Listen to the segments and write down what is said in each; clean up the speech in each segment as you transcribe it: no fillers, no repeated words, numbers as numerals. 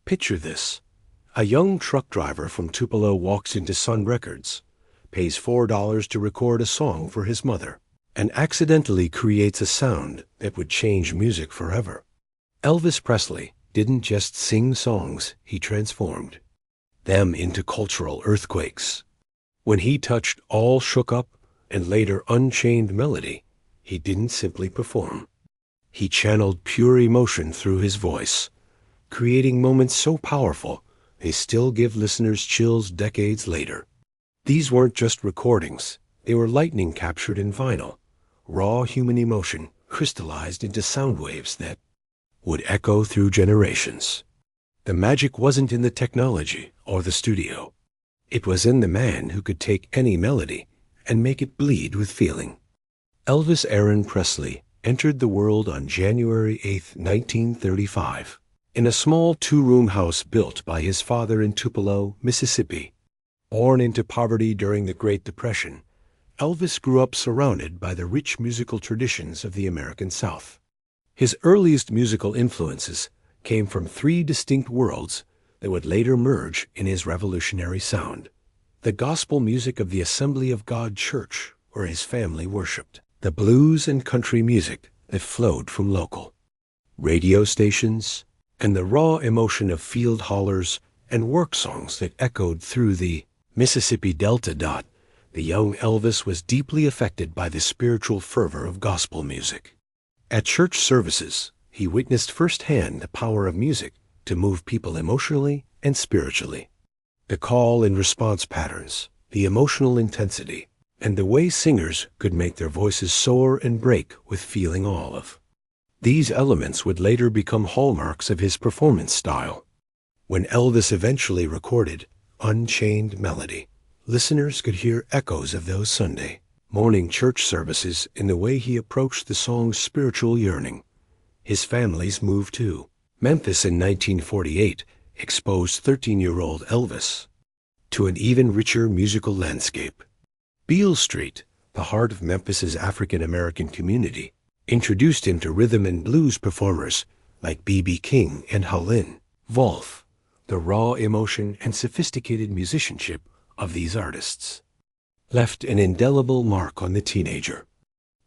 Picture this. A young truck driver from Tupelo walks into Sun Records, pays $4 to record a song for his mother, and accidentally creates a sound that would change music forever. Elvis Presley didn't just sing songs, he transformed them into cultural earthquakes. When he touched All Shook Up and later Unchained Melody, he didn't simply perform. He channeled pure emotion through his voice, creating moments so powerful they still give listeners chills decades later. These weren't just recordings, they were lightning captured in vinyl, raw human emotion crystallized into sound waves that would echo through generations. The magic wasn't in the technology or the studio. It was in the man who could take any melody and make it bleed with feeling. Elvis Aaron Presley entered the world on January 8, 1935, in a small two-room house built by his father in Tupelo, Mississippi. Born into poverty during the Great Depression, Elvis grew up surrounded by the rich musical traditions of the American South. His earliest musical influences came from three distinct worlds that would later merge in his revolutionary sound: the gospel music of the Assembly of God Church, where his family worshiped; the blues and country music that flowed from local radio stations; and the raw emotion of field hollers and work songs that echoed through the Mississippi Delta. The young Elvis was deeply affected by the spiritual fervor of gospel music. At church services, he witnessed firsthand the power of music to move people emotionally and spiritually. The call and response patterns, the emotional intensity, and the way singers could make their voices soar and break with feeling all of. These elements would later become hallmarks of his performance style. When Elvis eventually recorded Unchained Melody, listeners could hear echoes of those Sunday morning church services in the way he approached the song's spiritual yearning. His family's move to Memphis in 1948 exposed 13-year-old Elvis to an even richer musical landscape. Beale Street, the heart of Memphis's African-American community, introduced him to rhythm and blues performers like B.B. King and Howlin' Wolf. The raw emotion and sophisticated musicianship of these artists left an indelible mark on the teenager.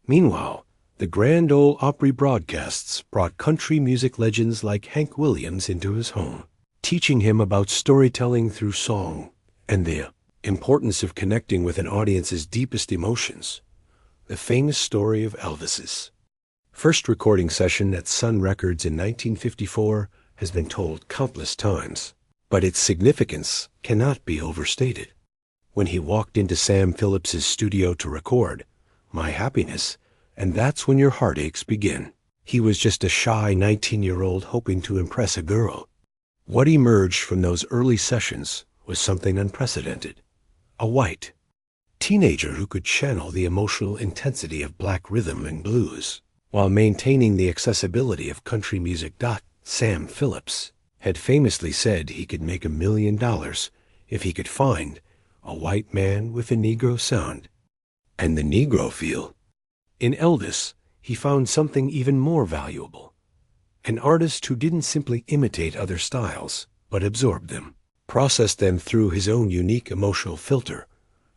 Meanwhile, the Grand Ole Opry broadcasts brought country music legends like Hank Williams into his home, teaching him about storytelling through song and the importance of connecting with an audience's deepest emotions. The famous story of Elvis's first recording session at Sun Records in 1954 has been told countless times, but its significance cannot be overstated. When he walked into Sam Phillips's studio to record My Happiness, and That's When Your Heartaches Begin, he was just a shy 19-year-old hoping to impress a girl. What emerged from those early sessions was something unprecedented: a white teenager who could channel the emotional intensity of black rhythm and blues while maintaining the accessibility of country music. Sam Phillips had famously said he could make $1 million if he could find a white man with a Negro sound and the Negro feel. In Elvis, he found something even more valuable: an artist who didn't simply imitate other styles, but absorbed them, processed them through his own unique emotional filter,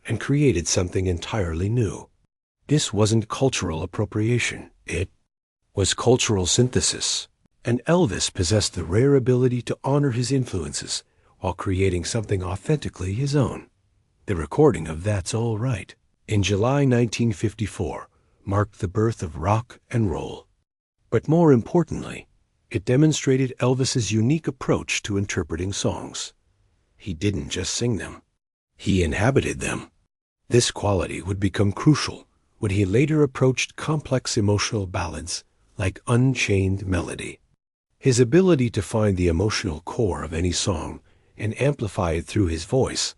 and created something entirely new. This wasn't cultural appropriation, it was cultural synthesis, and Elvis possessed the rare ability to honor his influences while creating something authentically his own. The recording of That's All Right in July 1954 marked the birth of rock and roll. But more importantly, it demonstrated Elvis's unique approach to interpreting songs. He didn't just sing them, he inhabited them. This quality would become crucial when he later approached complex emotional ballads like Unchained Melody. His ability to find the emotional core of any song and amplify it through his voice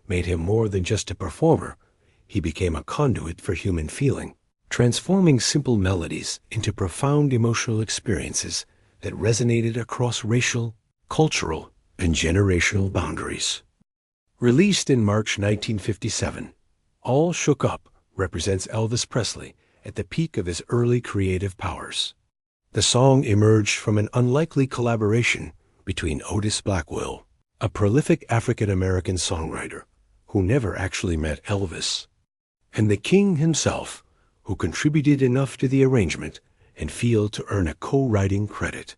made him more than just a performer. He became a conduit for human feeling, transforming simple melodies into profound emotional experiences that resonated across racial, cultural, and generational boundaries. Released in March 1957, All Shook Up represents Elvis Presley at the peak of his early creative powers. The song emerged from an unlikely collaboration between Otis Blackwell, a prolific African-American songwriter who never actually met Elvis, and the king himself, who contributed enough to the arrangement and failed to earn a co-writing credit.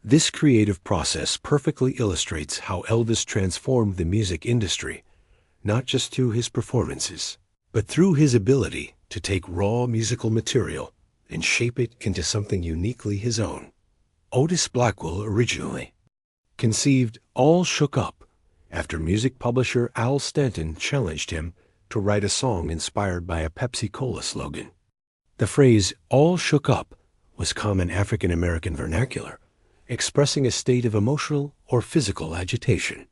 This creative process perfectly illustrates how Elvis transformed the music industry, not just through his performances, but through his ability to take raw musical material and shape it into something uniquely his own. Otis Blackwell originally conceived All Shook Up after music publisher Al Stanton challenged him to write a song inspired by a Pepsi-Cola slogan. The phrase "all shook up" was common African-American vernacular, expressing a state of emotional or physical agitation.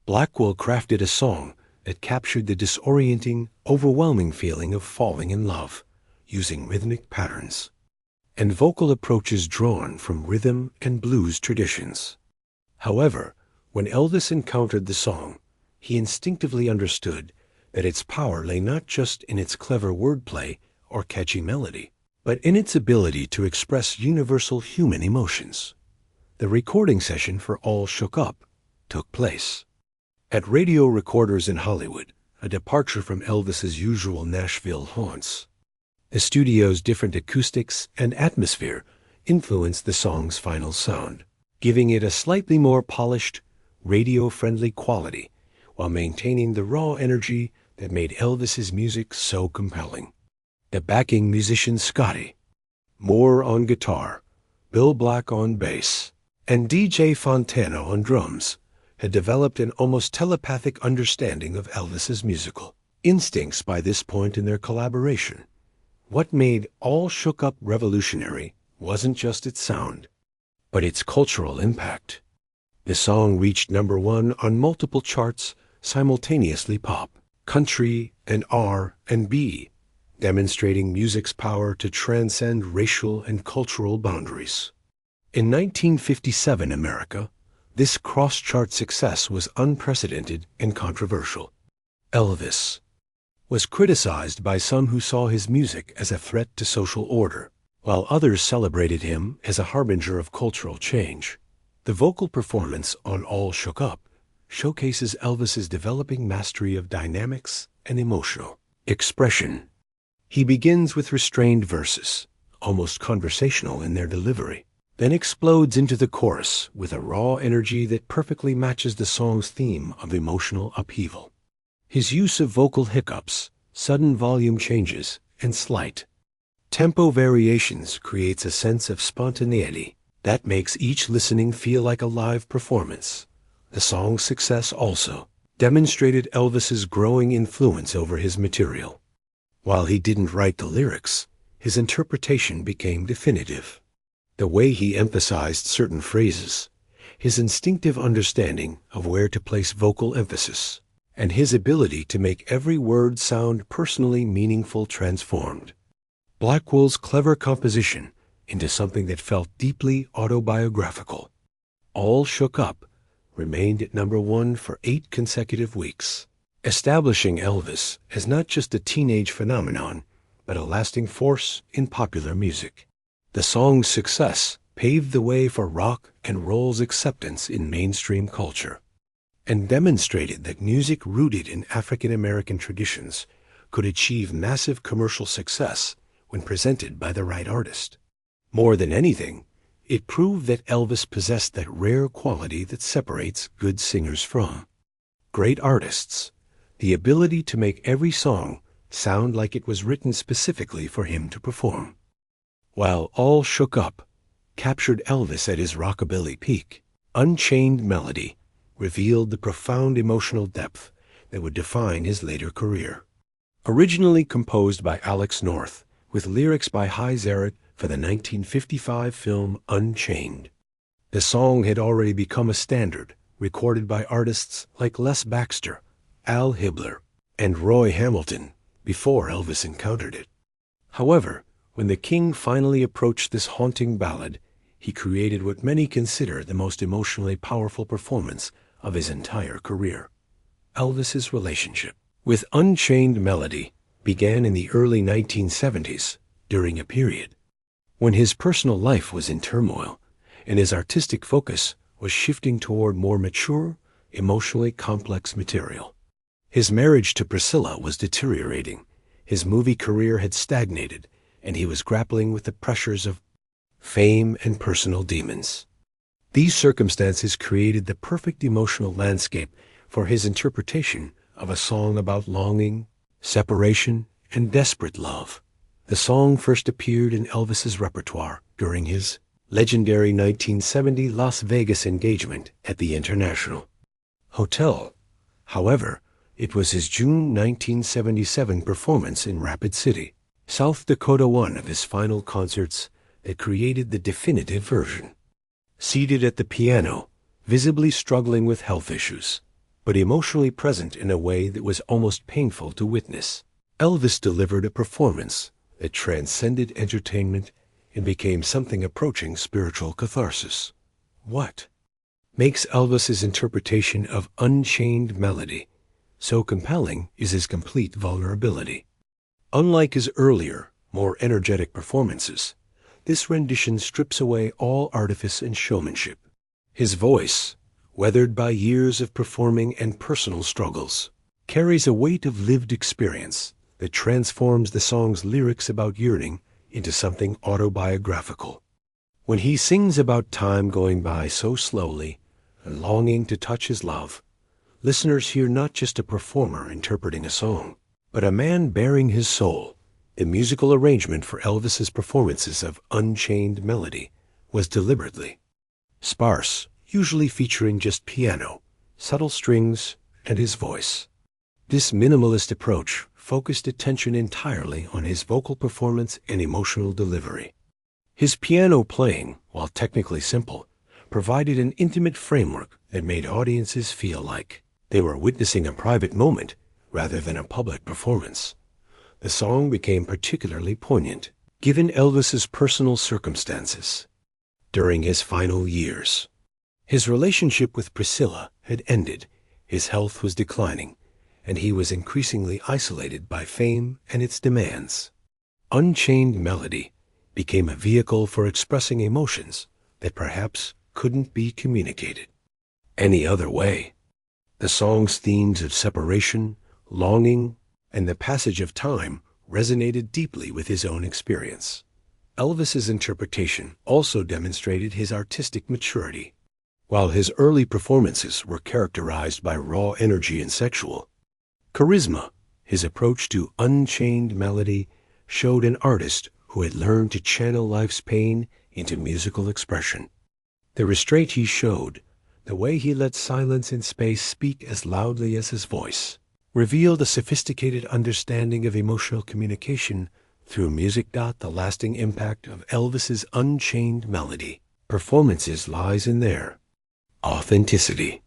Blackwell crafted a song that captured the disorienting, overwhelming feeling of falling in love, using rhythmic patterns and vocal approaches drawn from rhythm and blues traditions. However, when Elvis encountered the song, he instinctively understood that its power lay not just in its clever wordplay or catchy melody, but in its ability to express universal human emotions. The recording session for All Shook Up took place at Radio Recorders in Hollywood, a departure from Elvis's usual Nashville haunts. The studio's different acoustics and atmosphere influenced the song's final sound, giving it a slightly more polished, radio-friendly quality while maintaining the raw energy that made Elvis's music so compelling. The backing musician Scotty Moore on guitar, Bill Black on bass, and DJ Fontana on drums had developed an almost telepathic understanding of Elvis's musical instincts by this point in their collaboration. What made All Shook Up revolutionary wasn't just its sound, but its cultural impact. The song reached #1 on multiple charts simultaneously: pop, country, and R&B, demonstrating music's power to transcend racial and cultural boundaries. In 1957 America, this cross-chart success was unprecedented and controversial. Elvis was criticized by some who saw his music as a threat to social order, while others celebrated him as a harbinger of cultural change. The vocal performance on All Shook Up showcases Elvis's developing mastery of dynamics and emotional expression. He begins with restrained verses, almost conversational in their delivery, then explodes into the chorus with a raw energy that perfectly matches the song's theme of emotional upheaval. His use of vocal hiccups, sudden volume changes, and slight tempo variations creates a sense of spontaneity that makes each listening feel like a live performance. The song's success also demonstrated Elvis's growing influence over his material. While he didn't write the lyrics, his interpretation became definitive. The way he emphasized certain phrases, his instinctive understanding of where to place vocal emphasis, and his ability to make every word sound personally meaningful transformed Blackwell's clever composition into something that felt deeply autobiographical. All Shook Up remained at #1 for 8 consecutive weeks, establishing Elvis as not just a teenage phenomenon, but a lasting force in popular music. The song's success paved the way for rock and roll's acceptance in mainstream culture, and demonstrated that music rooted in African-American traditions could achieve massive commercial success when presented by the right artist. More than anything, it proved that Elvis possessed that rare quality that separates good singers from great artists: the ability to make every song sound like it was written specifically for him to perform. While All Shook Up captured Elvis at his rockabilly peak, Unchained Melody revealed the profound emotional depth that would define his later career. Originally composed by Alex North, with lyrics by Hy Zarrett for the 1955 film Unchained, the song had already become a standard, recorded by artists like Les Baxter, Al Hibbler, and Roy Hamilton before Elvis encountered it. However, when the king finally approached this haunting ballad, he created what many consider the most emotionally powerful performance of his entire career. Elvis's relationship with Unchained Melody began in the early 1970s, during a period when his personal life was in turmoil and his artistic focus was shifting toward more mature, emotionally complex material. His marriage to Priscilla was deteriorating, his movie career had stagnated, and he was grappling with the pressures of fame and personal demons. These circumstances created the perfect emotional landscape for his interpretation of a song about longing, separation, and desperate love. The song first appeared in Elvis's repertoire during his legendary 1970 Las Vegas engagement at the International Hotel. However, it was his June 1977 performance in Rapid City, South Dakota, one of his final concerts, that created the definitive version. Seated at the piano, visibly struggling with health issues, but emotionally present in a way that was almost painful to witness, Elvis delivered a performance that transcended entertainment and became something approaching spiritual catharsis. What makes Elvis's interpretation of Unchained Melody so compelling is his complete vulnerability. Unlike his earlier, more energetic performances, this rendition strips away all artifice and showmanship. His voice, weathered by years of performing and personal struggles, carries a weight of lived experience that transforms the song's lyrics about yearning into something autobiographical. When he sings about time going by so slowly and longing to touch his love, listeners hear not just a performer interpreting a song, but a man bearing his soul. The musical arrangement for Elvis's performances of Unchained Melody was deliberately sparse, usually featuring just piano, subtle strings, and his voice. This minimalist approach focused attention entirely on his vocal performance and emotional delivery. His piano playing, while technically simple, provided an intimate framework that made audiences feel like they were witnessing a private moment rather than a public performance. The song became particularly poignant, given Elvis's personal circumstances. During his final years, his relationship with Priscilla had ended, his health was declining, and he was increasingly isolated by fame and its demands. Unchained Melody became a vehicle for expressing emotions that perhaps couldn't be communicated any other way. The song's themes of separation, longing, and the passage of time resonated deeply with his own experience. Elvis's interpretation also demonstrated his artistic maturity. While his early performances were characterized by raw energy and sexual charisma, his approach to Unchained Melody showed an artist who had learned to channel life's pain into musical expression. The restraint he showed, the way he let silence and space speak as loudly as his voice, revealed a sophisticated understanding of emotional communication through music. The lasting impact of Elvis's Unchained Melody performances lies in their authenticity.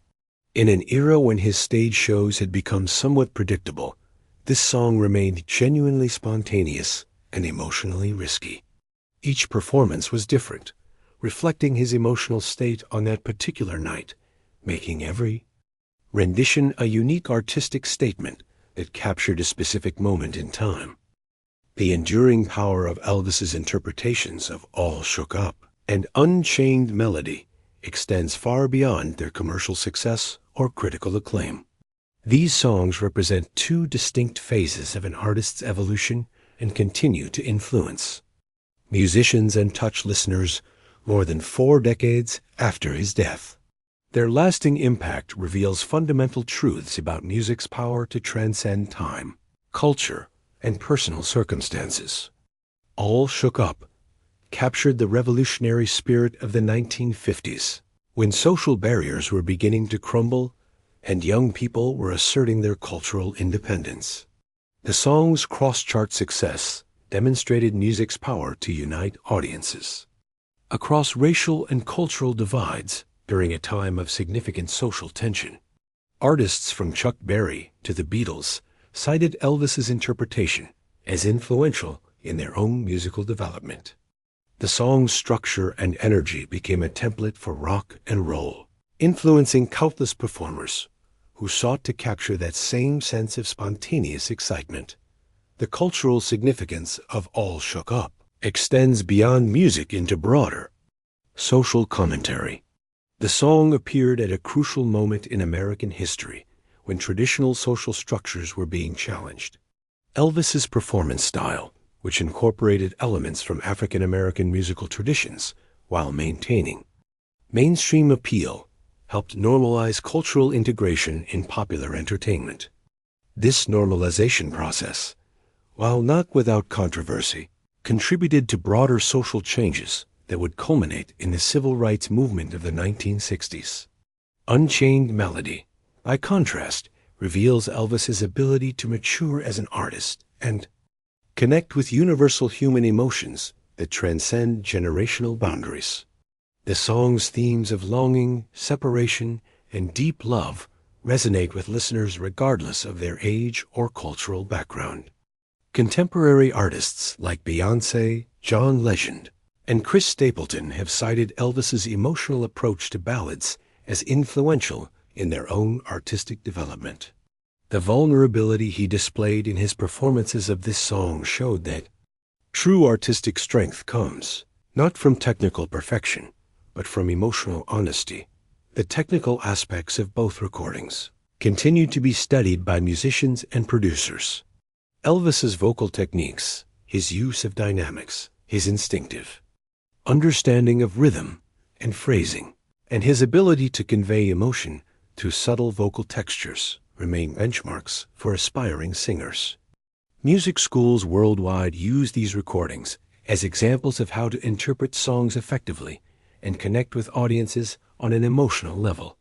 In an era when his stage shows had become somewhat predictable, this song remained genuinely spontaneous and emotionally risky. Each performance was different, reflecting his emotional state on that particular night, making every rendition a unique artistic statement that captured a specific moment in time. The enduring power of Elvis's interpretations of All Shook Up and Unchained Melody extends far beyond their commercial success or critical acclaim. These songs represent two distinct phases of an artist's evolution and continue to influence musicians and touch listeners more than 4 decades after his death. Their lasting impact reveals fundamental truths about music's power to transcend time, culture, and personal circumstances. All Shook Up captured the revolutionary spirit of the 1950s, when social barriers were beginning to crumble and young people were asserting their cultural independence. The song's cross-chart success demonstrated music's power to unite audiences across racial and cultural divides during a time of significant social tension. Artists from Chuck Berry to the Beatles cited Elvis's interpretation as influential in their own musical development. The song's structure and energy became a template for rock and roll, influencing countless performers who sought to capture that same sense of spontaneous excitement. The cultural significance of All Shook Up extends beyond music into broader social commentary. The song appeared at a crucial moment in American history when traditional social structures were being challenged. Elvis's performance style, which incorporated elements from African American musical traditions while maintaining mainstream appeal, helped normalize cultural integration in popular entertainment. This normalization process, while not without controversy, contributed to broader social changes that would culminate in the civil rights movement of the 1960s. Unchained Melody, by contrast, reveals Elvis's ability to mature as an artist and connect with universal human emotions that transcend generational boundaries. The song's themes of longing, separation, and deep love resonate with listeners regardless of their age or cultural background. Contemporary artists like Beyoncé, John Legend, and Chris Stapleton have cited Elvis's emotional approach to ballads as influential in their own artistic development. The vulnerability he displayed in his performances of this song showed that true artistic strength comes not from technical perfection, but from emotional honesty. The technical aspects of both recordings continue to be studied by musicians and producers. Elvis's vocal techniques, his use of dynamics, his instinctive understanding of rhythm and phrasing, and his ability to convey emotion through subtle vocal textures remain benchmarks for aspiring singers. Music schools worldwide use these recordings as examples of how to interpret songs effectively and connect with audiences on an emotional level.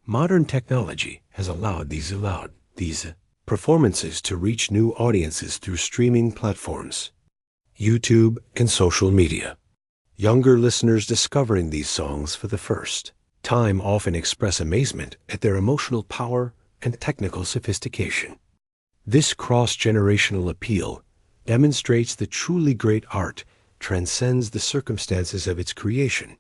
Modern technology has allowed these performances to reach new audiences through streaming platforms, YouTube, and social media. Younger listeners discovering these songs for the first time often express amazement at their emotional power and technical sophistication. This cross-generational appeal demonstrates that truly great art transcends the circumstances of its creation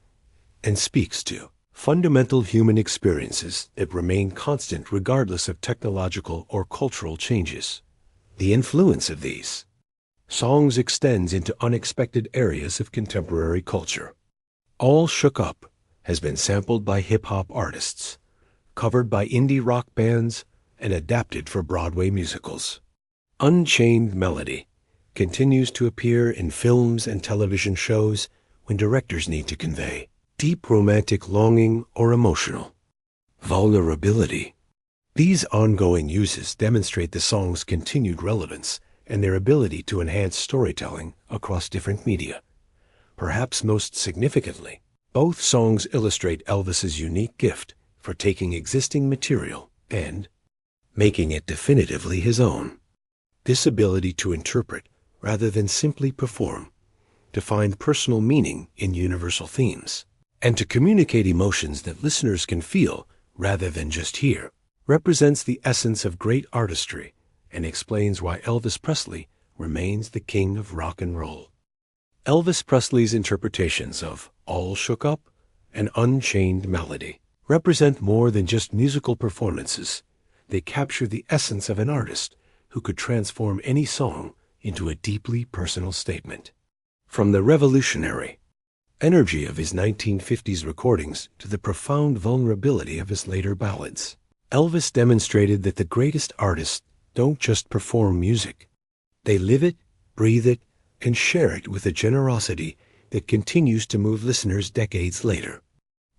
and speaks to fundamental human experiences that remain constant regardless of technological or cultural changes. The influence of these songs extends into unexpected areas of contemporary culture. All Shook Up has been sampled by hip-hop artists, covered by indie rock bands, and adapted for Broadway musicals. Unchained Melody continues to appear in films and television shows when directors need to convey deep romantic longing or emotional vulnerability. These ongoing uses demonstrate the song's continued relevance and their ability to enhance storytelling across different media. Perhaps most significantly, both songs illustrate Elvis's unique gift for taking existing material and making it definitively his own. This ability to interpret rather than simply perform, to find personal meaning in universal themes, and to communicate emotions that listeners can feel rather than just hear, represents the essence of great artistry and explains why Elvis Presley remains the king of rock and roll. Elvis Presley's interpretations of All Shook Up and Unchained Melody represent more than just musical performances. They capture the essence of an artist who could transform any song into a deeply personal statement. From the revolutionary energy of his 1950s recordings to the profound vulnerability of his later ballads, Elvis demonstrated that the greatest artists don't just perform music. They live it, breathe it, and share it with a generosity that continues to move listeners decades later.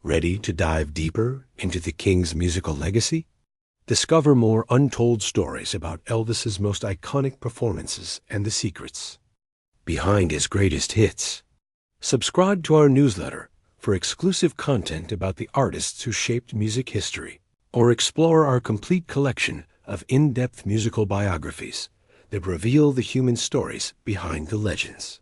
Ready to dive deeper into the King's musical legacy? Discover more untold stories about Elvis's most iconic performances and the secrets behind his greatest hits. Subscribe to our newsletter for exclusive content about the artists who shaped music history, or explore our complete collection of in-depth musical biographies that reveal the human stories behind the legends.